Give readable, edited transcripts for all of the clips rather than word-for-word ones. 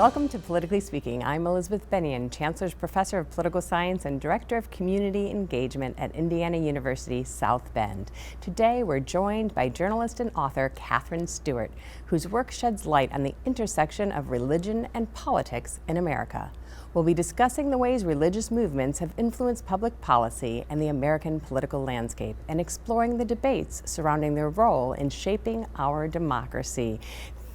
Welcome to Politically Speaking. I'm Elizabeth Bennion, Chancellor's Professor of Political Science and Director of Community Engagement at Indiana University, South Bend. Today, we're joined by journalist and author Katherine Stewart, whose work sheds light on the intersection of religion and politics in America. We'll be discussing the ways religious movements have influenced public policy and the American political landscape, and exploring the debates surrounding their role in shaping our democracy.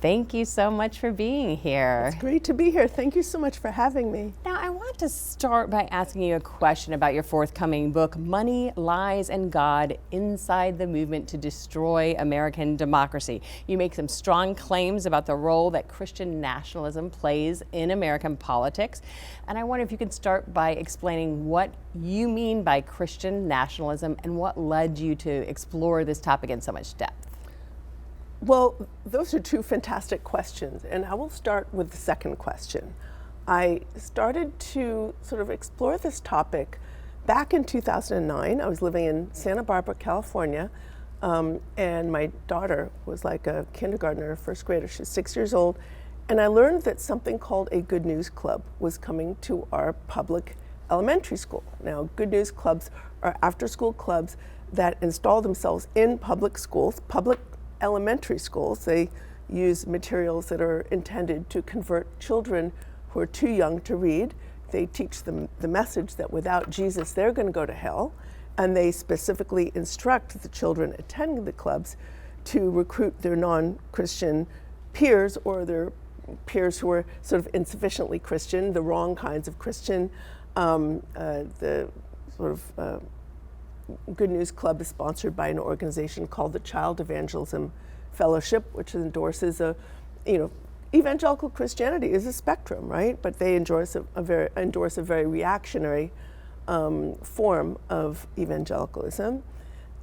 Thank you so much for being here. It's great to be here. Thank you so much for having me. Now, I want to start by asking you a question about your forthcoming book, Money, Lies, and God: Inside the Movement to Destroy American Democracy. You make some strong claims about the role that Christian nationalism plays in American politics. And I wonder if you could start by explaining what you mean by Christian nationalism and what led you to explore this topic in so much depth. Well, those are two fantastic questions, and I will start with the second question. I started to sort of explore this topic back in 2009. I was living in Santa Barbara, California, and my daughter was like a kindergartner, first grader. She's 6 years old, and I learned that something called a Good News Club was coming to our public elementary school. Now, Good News Clubs are after-school clubs that install themselves in public schools, public elementary schools. They use materials that are intended to convert children who are too young to read. They teach them the message that without Jesus, they're going to go to hell. And they specifically instruct the children attending the clubs to recruit their non-Christian peers, or their peers who are sort of insufficiently Christian, the wrong kinds of Christian. The sort of Good News Club is sponsored by an organization called the Child Evangelism Fellowship, which endorses evangelical Christianity is a spectrum, right? But they endorse a very reactionary form of evangelicalism,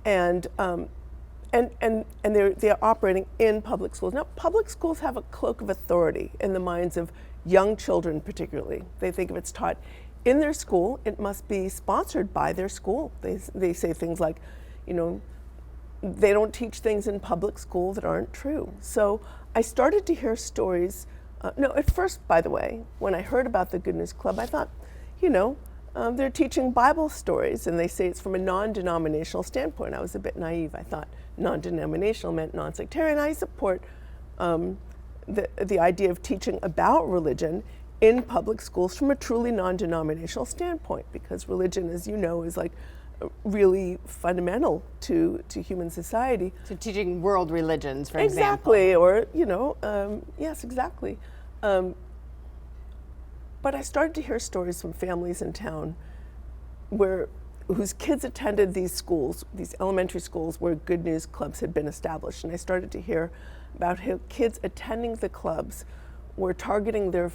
and they're operating in public schools. Now, public schools have a cloak of authority in the minds of young children, particularly. They think if it's taught in their school, it must be sponsored by their school. They say things like, they don't teach things in public school that aren't true. So I started to hear stories. At first, by the way, when I heard about the Good News Club, I thought, they're teaching Bible stories, and they say it's from a non-denominational standpoint. I was a bit naive. I thought non-denominational meant non-sectarian. I support the idea of teaching about religion in public schools from a truly non-denominational standpoint, because religion, as you know, is like really fundamental to human society. So teaching world religions, for example. Exactly, or, yes, exactly. But I started to hear stories from families in town whose kids attended these schools, these elementary schools where Good News Clubs had been established. And I started to hear about how kids attending the clubs were targeting their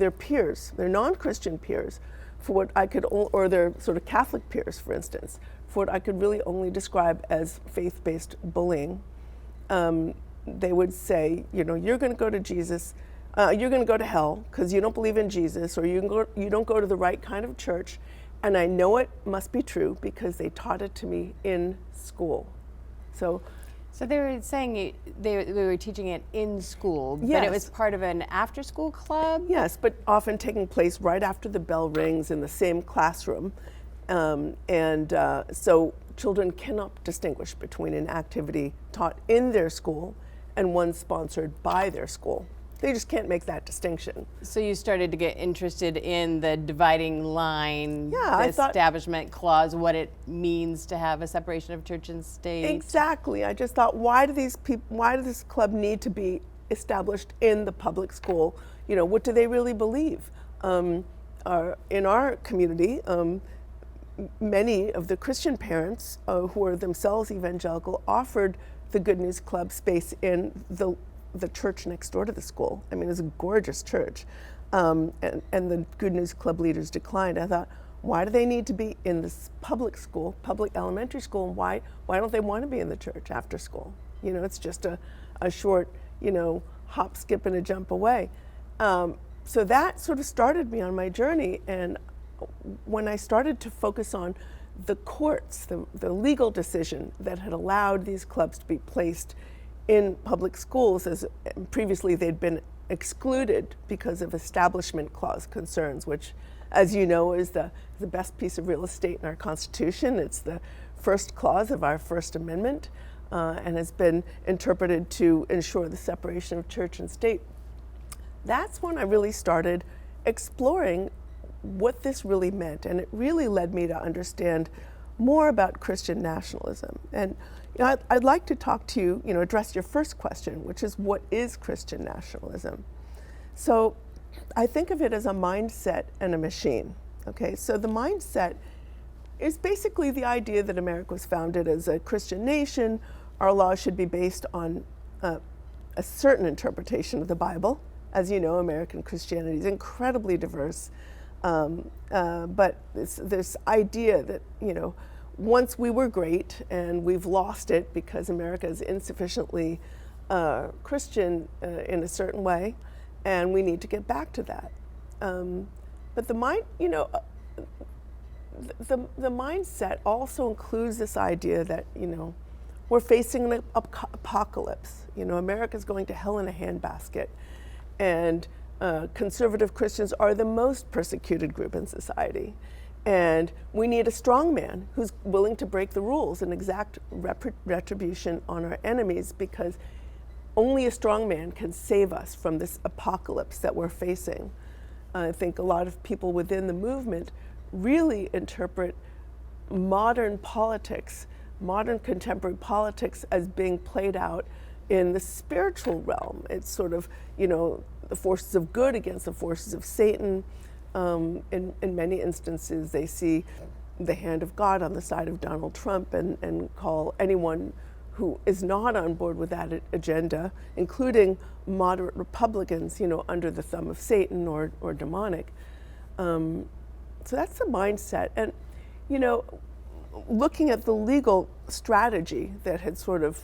peers, their non-Christian peers, for what I could, or their sort of Catholic peers, for instance, for what I could really only describe as faith-based bullying. They would say, you're going to go to Jesus, you're going to go to hell because you don't believe in Jesus, or you don't go to the right kind of church, and I know it must be true because they taught it to me in school. So they were saying they were teaching it in school, yes. But it was part of an after-school club? Yes, but often taking place right after the bell rings in the same classroom. So children cannot distinguish between an activity taught in their school and one sponsored by their school. They just can't make that distinction. So you started to get interested in the dividing line, the Establishment Clause, what it means to have a separation of church and state. Exactly. I just thought, why does this club need to be established in the public school? What do they really believe? In our community, many of the Christian parents who are themselves evangelical offered the Good News Club space in the church next door to the school. I mean, it's a gorgeous church. And the Good News Club leaders declined. I thought, why do they need to be in this public school, public elementary school, and why don't they want to be in the church after school? It's just a short, hop, skip, and a jump away. So that sort of started me on my journey, and when I started to focus on the courts, the legal decision that had allowed these clubs to be placed in public schools, as previously they'd been excluded because of Establishment Clause concerns, which, as you know, is the best piece of real estate in our Constitution. It's the first clause of our First Amendment, and has been interpreted to ensure the separation of church and state. That's when I really started exploring what this really meant, and it really led me to understand more about Christian nationalism. And I'd like to talk to you, address your first question, which is, what is Christian nationalism? So I think of it as a mindset and a machine. Okay, so the mindset is basically the idea that America was founded as a Christian nation. Our laws should be based on a certain interpretation of the Bible. As you know, American Christianity is incredibly diverse. But this idea that, once we were great and we've lost it because America is insufficiently Christian in a certain way, and we need to get back to that. But the mindset also includes this idea that, we're facing an apocalypse. America's going to hell in a handbasket. And conservative Christians are the most persecuted group in society. And we need a strong man who's willing to break the rules and exact retribution on our enemies, because only a strong man can save us from this apocalypse that we're facing. I think a lot of people within the movement really interpret modern politics, modern contemporary politics, as being played out in the spiritual realm. It's sort of, the forces of good against the forces of Satan. In many instances, they see the hand of God on the side of Donald Trump and call anyone who is not on board with that agenda, including moderate Republicans, under the thumb of Satan or demonic. So that's the mindset. And, looking at the legal strategy that had sort of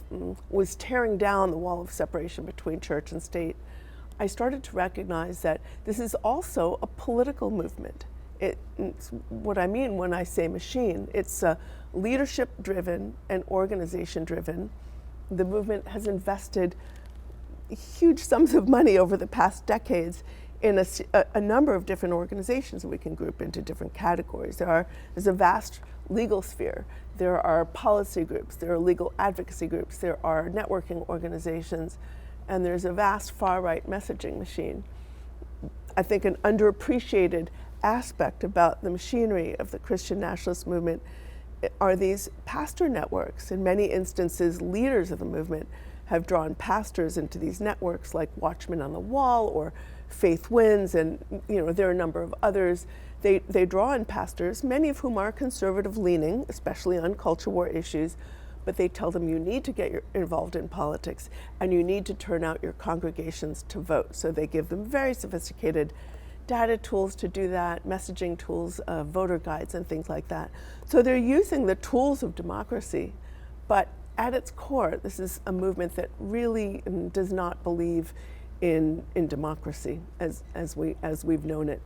was tearing down the wall of separation between church and state, I started to recognize that this is also a political movement. It's what I mean when I say machine. It's leadership-driven and organization-driven. The movement has invested huge sums of money over the past decades in a number of different organizations that we can group into different categories. There's a vast legal sphere. There are policy groups. There are legal advocacy groups. There are networking organizations. And there's a vast far-right messaging machine. I think an underappreciated aspect about the machinery of the Christian nationalist movement are these pastor networks. In many instances, leaders of the movement have drawn pastors into these networks, like Watchmen on the Wall or Faith Wins, and there are a number of others. They draw in pastors, many of whom are conservative-leaning, especially on culture war issues, but they tell them you need to get involved in politics and you need to turn out your congregations to vote. So they give them very sophisticated data tools to do that, messaging tools, voter guides and things like that. So they're using the tools of democracy, but at its core, this is a movement that really does not believe in democracy as we've known it.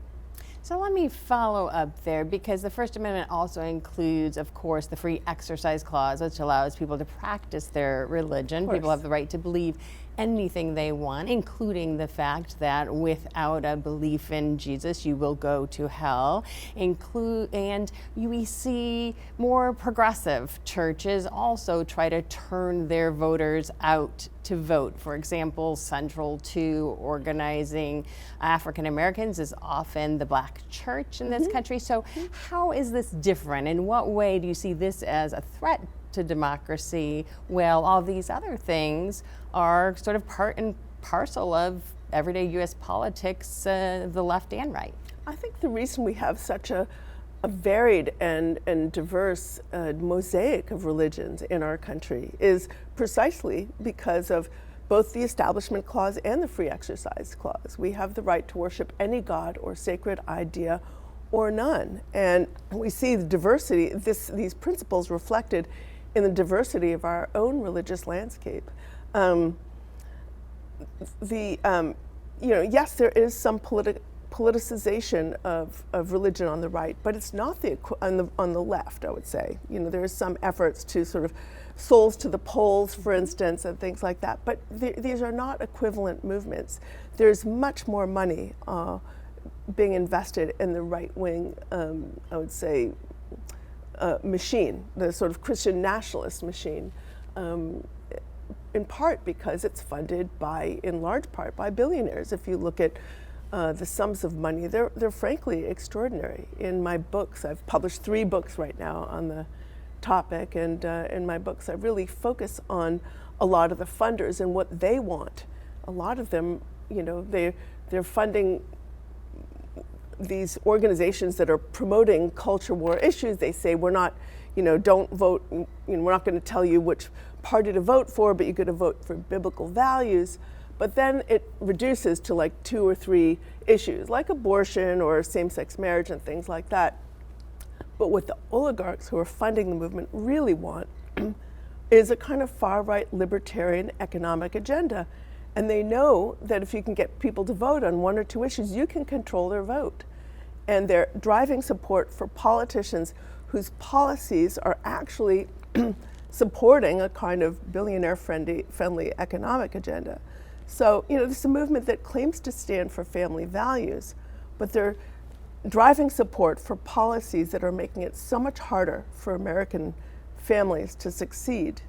So let me follow up there, because the First Amendment also includes, of course, the Free Exercise Clause, which allows people to practice their religion. People have the right to believe anything they want, including the fact that without a belief in Jesus, you will go to hell. And we see more progressive churches also try to turn their voters out to vote. For example, central to organizing African Americans is often the Black church in this country. So how is this different? In what way do you see this as a threat to democracy, while all these other things are sort of part and parcel of everyday U.S. politics, the left and right? I think the reason we have such a varied and diverse mosaic of religions in our country is precisely because of both the Establishment Clause and the Free Exercise Clause. We have the right to worship any god or sacred idea or none. And we see the diversity, these principles reflected in the diversity of our own religious landscape. Yes, there is some politicization of religion on the right, but it's not on the left, I would say. You know, there are some efforts to sort of souls to the polls, for instance, and things like that, but these are not equivalent movements. There's much more money being invested in the right-wing, I would say, machine, the sort of Christian nationalist machine, in part because it's funded in large part by billionaires. If you look at the sums of money, they're frankly extraordinary. In my books, I've published 3 books right now on the topic, and in my books I really focus on a lot of the funders and what they want. A lot of them, you know, they're funding these organizations that are promoting culture war issues. They say, we're not, you know, don't vote, you know, we're not going to tell you which party to vote for, but you're going to vote for biblical values. But then it reduces to like 2 or 3 issues, like abortion or same-sex marriage and things like that. But what the oligarchs who are funding the movement really want is a kind of far-right libertarian economic agenda. And they know that if you can get people to vote on 1 or 2 issues, you can control their vote. And they're driving support for politicians whose policies are actually supporting a kind of billionaire-friendly economic agenda. So, you know, this is a movement that claims to stand for family values, but they're driving support for policies that are making it so much harder for American families to succeed.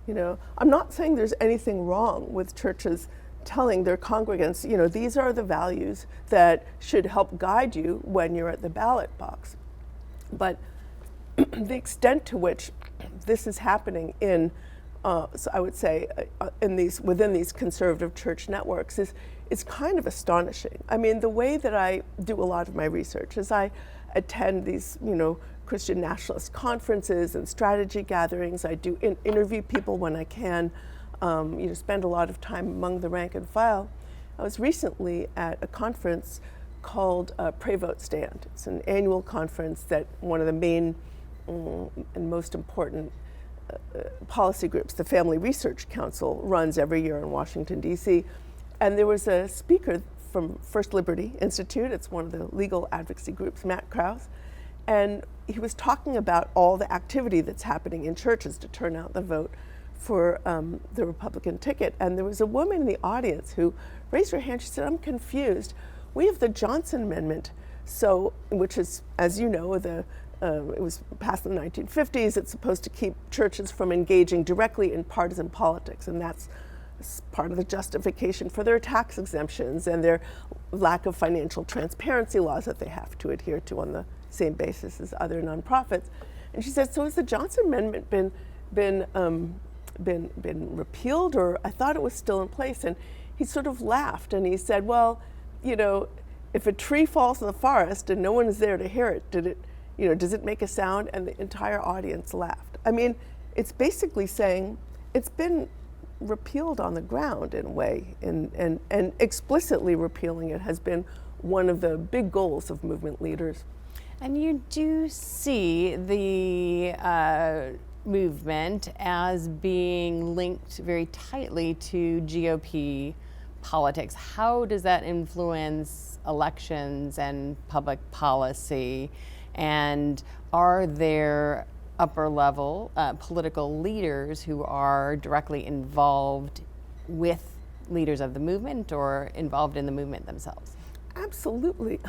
You know, I'm not saying there's anything wrong with churches telling their congregants, you know, these are the values that should help guide you when you're at the ballot box. But the extent to which this is happening in, so I would say, within these conservative church networks is kind of astonishing. I mean, the way that I do a lot of my research is I attend these, you know, Christian nationalist conferences and strategy gatherings. I do interview people when I can, you know, spend a lot of time among the rank and file. I was recently at a conference called Pray Vote Stand. It's an annual conference that one of the main and most important policy groups, the Family Research Council, runs every year in Washington, D.C. And there was a speaker from First Liberty Institute. It's one of the legal advocacy groups, Matt Krause. And he was talking about all the activity that's happening in churches to turn out the vote for the Republican ticket. And there was a woman in the audience who raised her hand. She said, I'm confused. We have the Johnson Amendment, so, which is, as you know, it was passed in the 1950s. It's supposed to keep churches from engaging directly in partisan politics, and that's part of the justification for their tax exemptions and their lack of financial transparency laws that they have to adhere to on the same basis as other nonprofits. And she said, so has the Johnson Amendment been repealed, or I thought it was still in place? And he sort of laughed and he said, well, you know, if a tree falls in the forest and no one is there to hear it, does it make a sound? And the entire audience laughed. I mean, it's basically saying it's been repealed on the ground in a way, and explicitly repealing it has been one of the big goals of movement leaders. And you do see the movement as being linked very tightly to GOP politics. How does that influence elections and public policy? And are there upper level political leaders who are directly involved with leaders of the movement or involved in the movement themselves? Absolutely.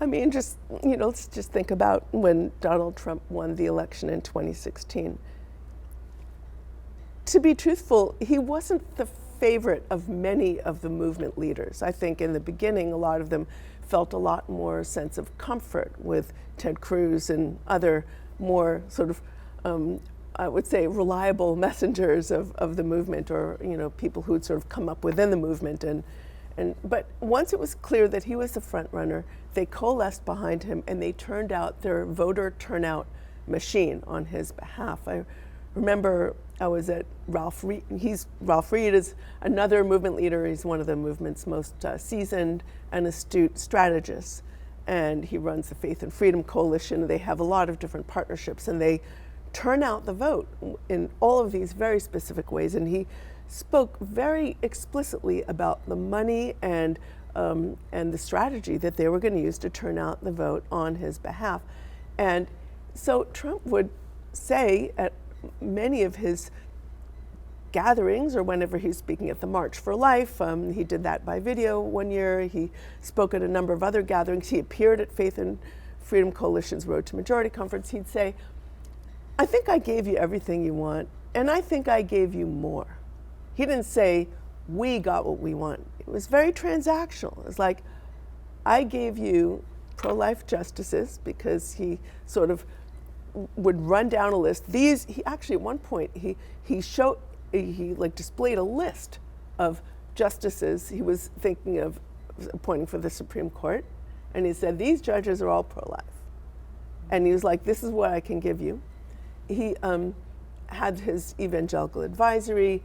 I mean, let's just think about when Donald Trump won the election in 2016. To be truthful, he wasn't the favorite of many of the movement leaders. I think in the beginning, a lot of them felt a lot more sense of comfort with Ted Cruz and other more sort of, I would say, reliable messengers of the movement, or, you know, people who'd sort of come up within the movement. But once it was clear that he was the front runner, they coalesced behind him and they turned out their voter turnout machine on his behalf. I remember I was at Ralph Reed. Ralph Reed is another movement leader. He's one of the movement's most seasoned and astute strategists. And he runs the Faith and Freedom Coalition. They have a lot of different partnerships, and they turn out the vote in all of these very specific ways. And he spoke very explicitly about the money and and the strategy that they were going to use to turn out the vote on his behalf. And so Trump would say at many of his gatherings, or whenever he's speaking at the March for Life, he did that by video one year. He spoke at a number of other gatherings. He appeared at Faith and Freedom Coalition's Road to Majority Conference. He'd say, I think I gave you everything you want, and I think I gave you more. He didn't say, we got what we want. It was very transactional. It was like, I gave you pro-life justices, because he sort of would run down a list. He actually at one point, he displayed a list of justices he was thinking of appointing for the Supreme Court. And he said, these judges are all pro-life. And he was like, this is what I can give you. He had his evangelical advisory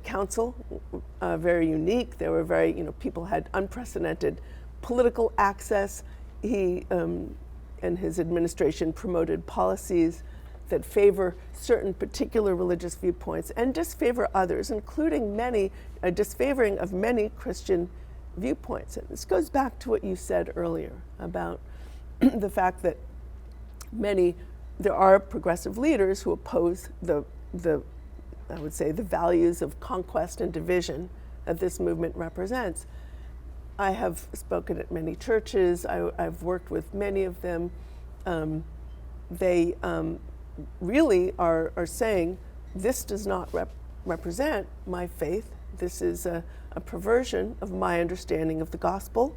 council, very unique. They were very, people had unprecedented political access. He and his administration promoted policies that favor certain particular religious viewpoints and disfavor others, including disfavoring of many Christian viewpoints. And this goes back to what you said earlier about the fact that there are progressive leaders who oppose the values of conquest and division that this movement represents. I have spoken at many churches. I've worked with many of them. They really are saying, this does not represent my faith. This is a perversion of my understanding of the gospel.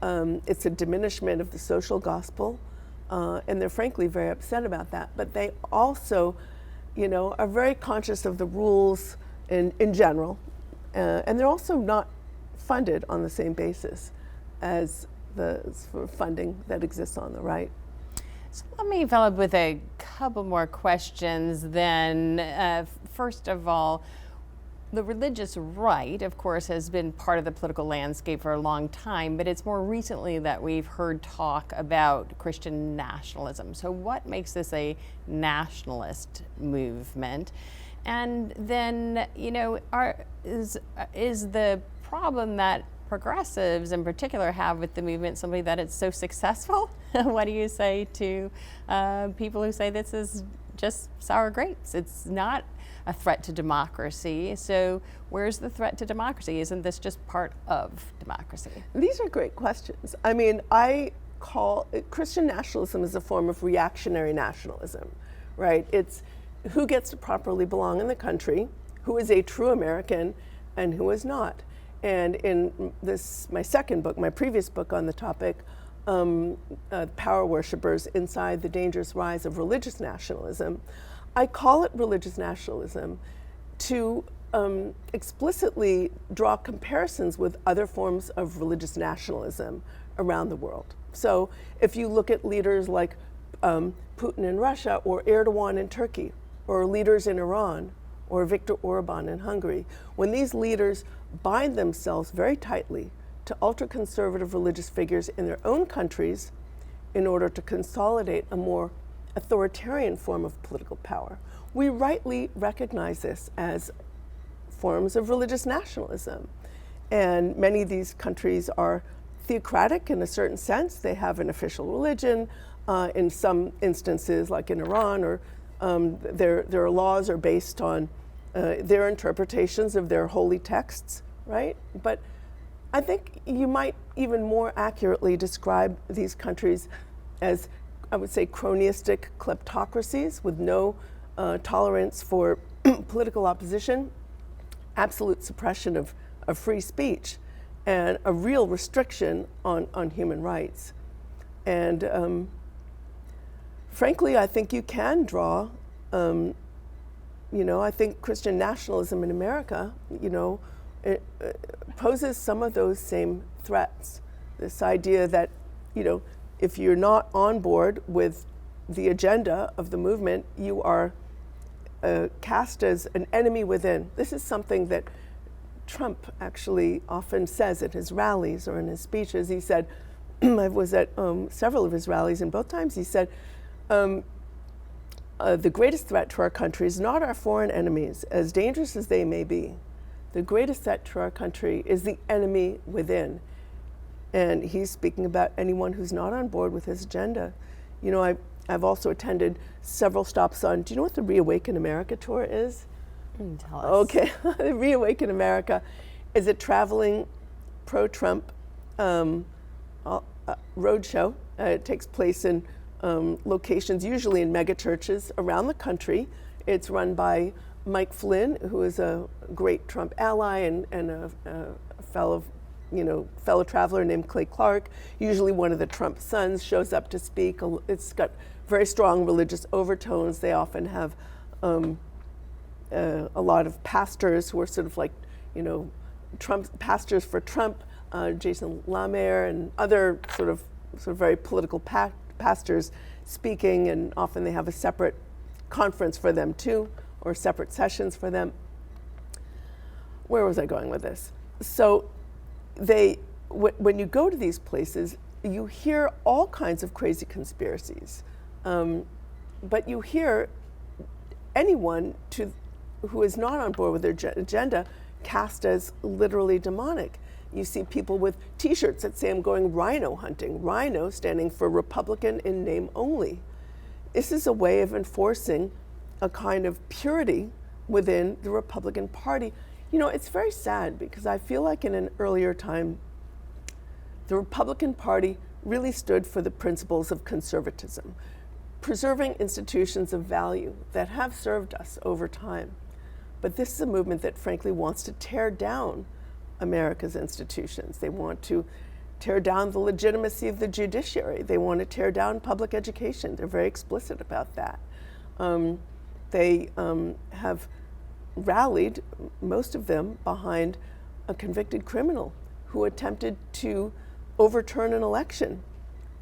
It's a diminishment of the social gospel. And they're frankly very upset about that. But they also, are very conscious of the rules in general. And they're also not funded on the same basis as the sort of funding that exists on the right. So let me follow up with a couple more questions then. First of all, the religious right, of course, has been part of the political landscape for a long time, but it's more recently that we've heard talk about Christian nationalism. So what makes this a nationalist movement? And then, is the problem that progressives in particular have with the movement simply that it's so successful? What do you say to people who say this is just sour grapes? It's not a threat to democracy. So where's the threat to democracy? Isn't this just part of democracy? These are great questions. I mean, I call Christian nationalism is a form of reactionary nationalism, right? It's who gets to properly belong in the country, who is a true American, and who is not. And in my second book, my previous book on the topic, Power Worshippers Inside the Dangerous Rise of Religious Nationalism, I call it religious nationalism to explicitly draw comparisons with other forms of religious nationalism around the world. So if you look at leaders like Putin in Russia, or Erdogan in Turkey, or leaders in Iran, or Viktor Orban in Hungary, when these leaders bind themselves very tightly to ultra-conservative religious figures in their own countries in order to consolidate a more authoritarian form of political power, we rightly recognize this as forms of religious nationalism. And many of these countries are theocratic in a certain sense. They have an official religion. In some instances, like in Iran, or their laws are based on their interpretations of their holy texts, right? But I think you might even more accurately describe these countries as, I would say, cronyistic kleptocracies with no tolerance for political opposition, absolute suppression of free speech, and a real restriction on human rights. And frankly, I think you can draw, I think Christian nationalism in America, it poses some of those same threats. This idea that, if you're not on board with the agenda of the movement, you are cast as an enemy within. This is something that Trump actually often says at his rallies or in his speeches. He said, I was at several of his rallies, and both times he said, the greatest threat to our country is not our foreign enemies, as dangerous as they may be. The greatest threat to our country is the enemy within. And he's speaking about anyone who's not on board with his agenda. You know, I've also attended several stops on, do you know what the Reawaken America tour is? Tell us. Okay, the Reawaken America is a traveling pro-Trump roadshow. It takes place in locations, usually in mega churches around the country. It's run by Mike Flynn, who is a great Trump ally and a fellow traveler named Clay Clark. Usually one of the Trump sons shows up to speak. It's got very strong religious overtones. They often have a lot of pastors who are sort of like, Trump pastors for Trump, Jason Lamer and other sort of very political pastors speaking, and often they have a separate conference for them too, or separate sessions for them. Where was I going with this? So when you go to these places, you hear all kinds of crazy conspiracies, but you hear anyone who is not on board with their agenda cast as literally demonic. You see people with T-shirts that say, "I'm going rhino hunting." Rhino standing for Republican in name only. This is a way of enforcing a kind of purity within the Republican Party. You know, it's very sad because I feel like in an earlier time, the Republican Party really stood for the principles of conservatism, preserving institutions of value that have served us over time. But this is a movement that frankly wants to tear down America's institutions. They want to tear down the legitimacy of the judiciary. They want to tear down public education. They're very explicit about that. They have rallied, most of them, behind a convicted criminal who attempted to overturn an election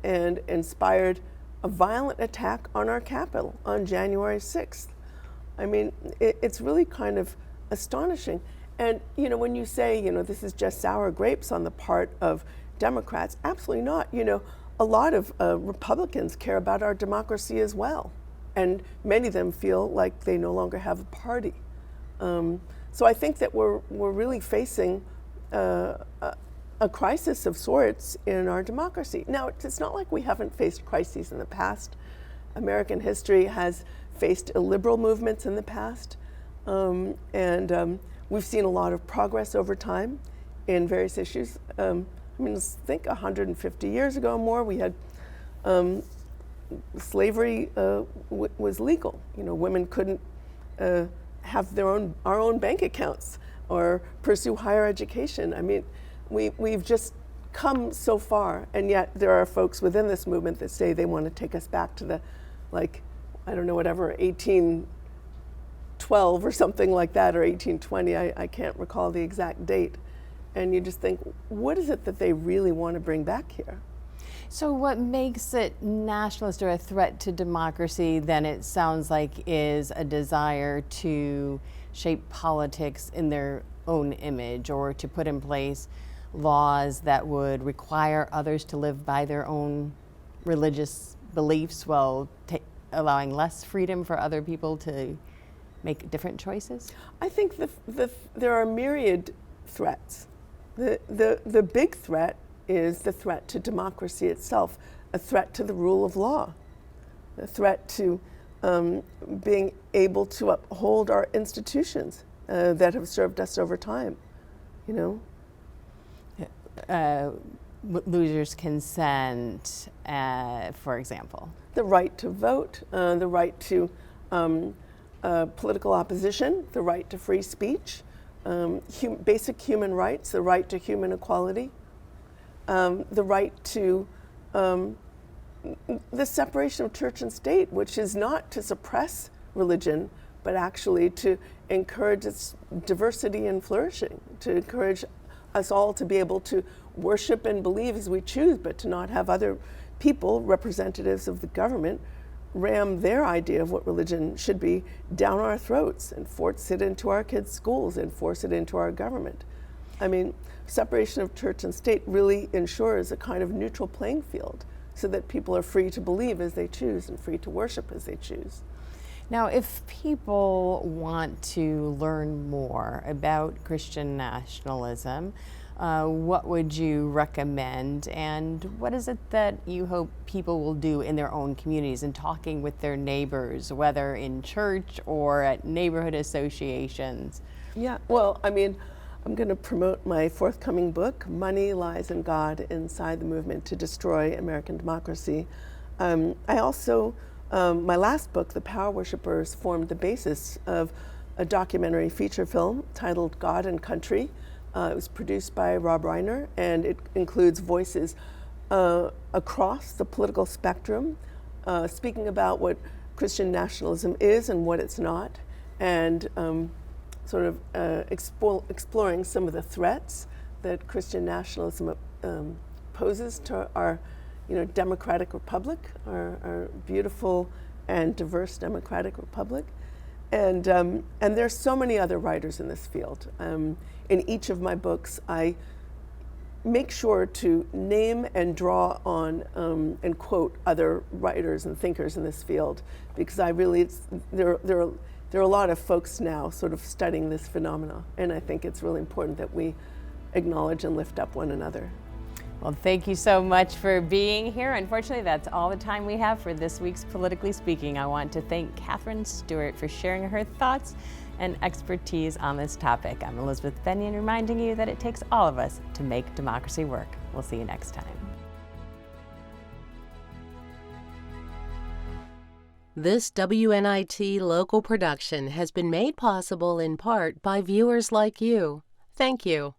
and inspired a violent attack on our Capitol on January 6th. I mean, it's really kind of astonishing. And, when you say, this is just sour grapes on the part of Democrats, absolutely not. A lot of Republicans care about our democracy as well. And many of them feel like they no longer have a party. So I think that we're really facing a crisis of sorts in our democracy. Now, it's not like we haven't faced crises in the past. American history has faced illiberal movements in the past, and we've seen a lot of progress over time in various issues. Let's think 150 years ago or more, we had slavery was legal. Women couldn't have our own bank accounts or pursue higher education. I mean, we've just come so far, and yet there are folks within this movement that say they want to take us back to the, 1812 or something like that, or 1820. I can't recall the exact date. And you just think, what is it that they really want to bring back here? So what makes it nationalist or a threat to democracy, then it sounds like, is a desire to shape politics in their own image, or to put in place laws that would require others to live by their own religious beliefs while allowing less freedom for other people to make different choices? I think there are myriad threats. The big threat is the threat to democracy itself, a threat to the rule of law, a threat to being able to uphold our institutions that have served us over time, Losers' consent, for example. The right to vote, the right to political opposition, the right to free speech, basic human rights, the right to human equality, the right to the separation of church and state, which is not to suppress religion, but actually to encourage its diversity and flourishing, to encourage us all to be able to worship and believe as we choose, but to not have other people, representatives of the government, ram their idea of what religion should be down our throats and force it into our kids' schools and force it into our government. I mean, separation of church and state really ensures a kind of neutral playing field so that people are free to believe as they choose and free to worship as they choose. Now, if people want to learn more about Christian nationalism, what would you recommend, and what is it that you hope people will do in their own communities and talking with their neighbors, whether in church or at neighborhood associations? Yeah, well, I mean, I'm going to promote my forthcoming book, Money, Lies, and God Inside the Movement to Destroy American Democracy. I also, my last book, The Power Worshippers, formed the basis of a documentary feature film titled God and Country. It was produced by Rob Reiner, and it includes voices across the political spectrum, speaking about what Christian nationalism is and what it's not, and sort of exploring some of the threats that Christian nationalism poses to our, democratic republic, our beautiful and diverse democratic republic. And there's so many other writers in this field. In each of my books, I make sure to name and draw on and quote other writers and thinkers in this field, because I really, there are a lot of folks now sort of studying this phenomena, and I think it's really important that we acknowledge and lift up one another. Well, thank you so much for being here. Unfortunately, that's all the time we have for this week's Politically Speaking. I want to thank Katherine Stewart for sharing her thoughts and expertise on this topic. I'm Elizabeth Bennion, reminding you that it takes all of us to make democracy work. We'll see you next time. This WNIT local production has been made possible in part by viewers like you. Thank you.